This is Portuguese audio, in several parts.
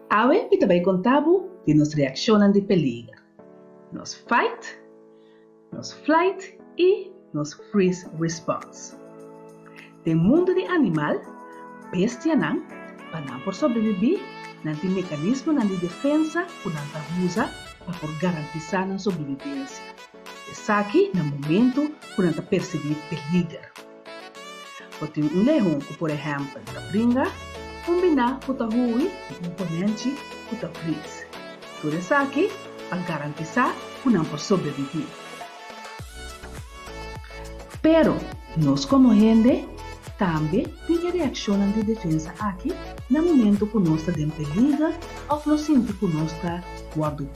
Awe itabay contabo de nos reaccionan de perigo. Nos fight, nos flight e nos freeze response. No mundo de animal, bestia não, para por sobreviver, não tem mecanismo de defesa que não usa para garantizar a sobrevivência. Essa aqui, no momento, que não perceber perigo. Porque leão que, por exemplo, brinca, combinar com o rui e componente com o freeze. Tudo isso aqui para garantizar que não por sobreviver. Pero, nós como gente, também tem reação de defesa aqui no momento que nós estamos em perigo ou nós sentimos que nós estamos guardando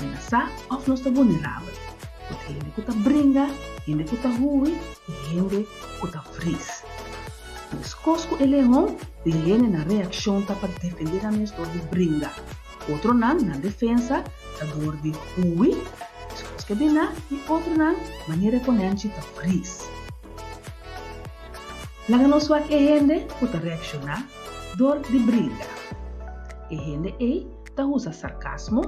ou nós estamos vulneráveis. Porque gente que brinca, gente que rui e gente que freeze. Mas cosco e leão tem gente na reação para defender a mesma dor de brinca. Outro não na defesa da dor de rui, que bina e outro não maneira conhece para freeze. Lang nos wak gente que reacciona dor de brinca. E gente ta usa sarcasmo,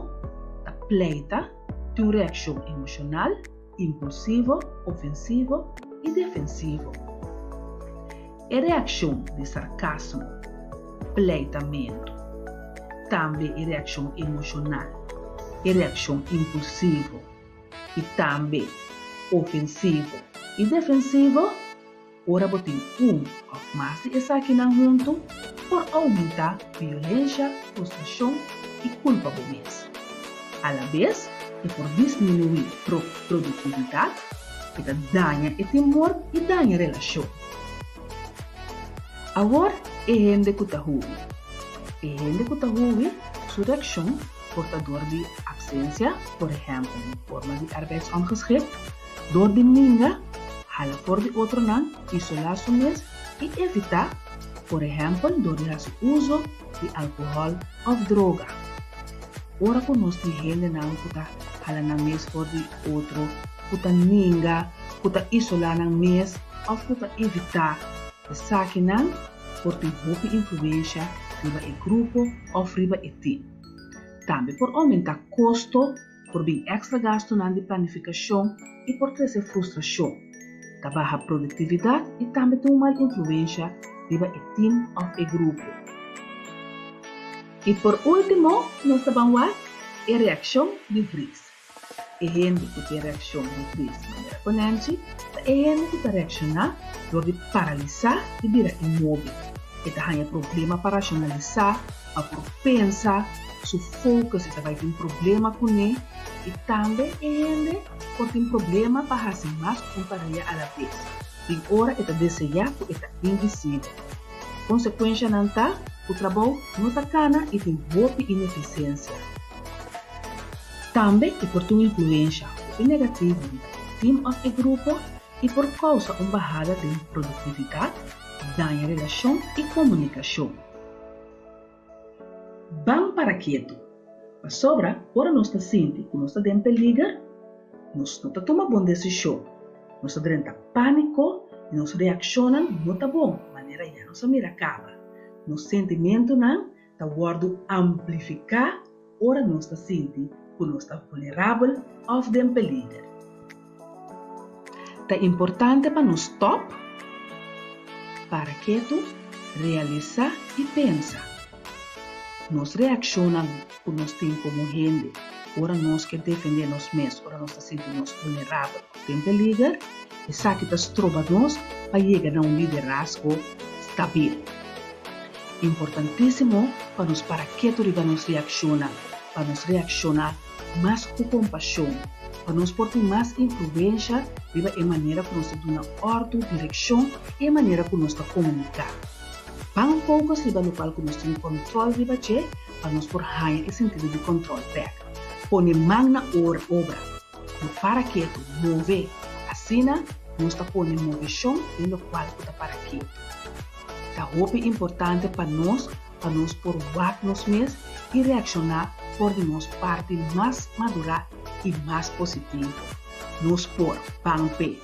ta pleita, tem uma reação emocional, impulsivo, ofensivo e defensivo. E reação de sarcasmo, pleitamento, também é reação emocional, e reação impulsivo, e também ofensivo e defensivo. Ora botem ou mais de essa aqui na junto por aumentar violência, frustração e culpa do mês. A la vez, e por diminuir produtividade, que danha o temor e danha a relação. Agora, é gente que está ruim. É gente que está ruim, sua reação, portador de absência, por exemplo, em forma de arbeidsongeschikt, dor de minga, hala voor de outro não, isolação mês e evitar, por exemplo, door o uso de álcool ou droga. Ora que nós temos gente não que está hala na mês for de outro, que está ninga, que está isolar na mês ou que está evitar essa que não, por ter boa influência riba o grupo ou riba o team. Também por aumentar custo, por bem extra gasto na de planificação e por trazer frustração. Da baixa produtividade e também tem uma influência riba o team ou o grupo. E por último, nós vamos ver a reação de freeze. E gente que tem reação de freeze de maneira conhece, é gente que reacciona door de paralisar e virar imóvel. E tem problema para racionalizar, para pensar, seu foco se vai ter problema com ele, e também é gente que tem problema para fazer mais companhia à vez. Tem hora que desejar que é invisível. Consequência não está, o trabalho não está cana e tem boa ineficiência. Também é por uma influência negativa no team ou no grupo e por causa de uma bajada de produtividade, danha relação e comunicação. Vamos para quieto. Para sobra, ora nós está sentindo que nós está em perigo, nós não está tomando boa decisão, nós está dentro de pânico e nós reaccionamos não está bom, de maneira que nossa mira acaba. Nos sentimento não está guardo amplificar, ora nós está sentindo que nós está vulnerável ou em perigo. É importante para nós stop, para quieto, realizar e pensar. Nós reaccionamos com nós temos como gente, ora nós que defender nós mesmos, ora nós sentimos vulneráveis, tem perigo, e sabe que está trova nós para chegar a liderazgo estável. Importantíssimo para nós para quieto e para nós reaccionar mais com compaixão, para nós ter mais influência e maneira que nós damos ordem, direção e maneira que nós comunicamos. Vamos focus riba no qual que nós temos controle riba che, para nós por ganhar esse sentido de controle back. Pone magna obra, no para quieto, mover, assim nós está pondo movição no qual que está para quieto. Tá roupa importante para nós por what nós mesmos e reaccionar por de nós parte mais madura e mais positiva. Nos por pampe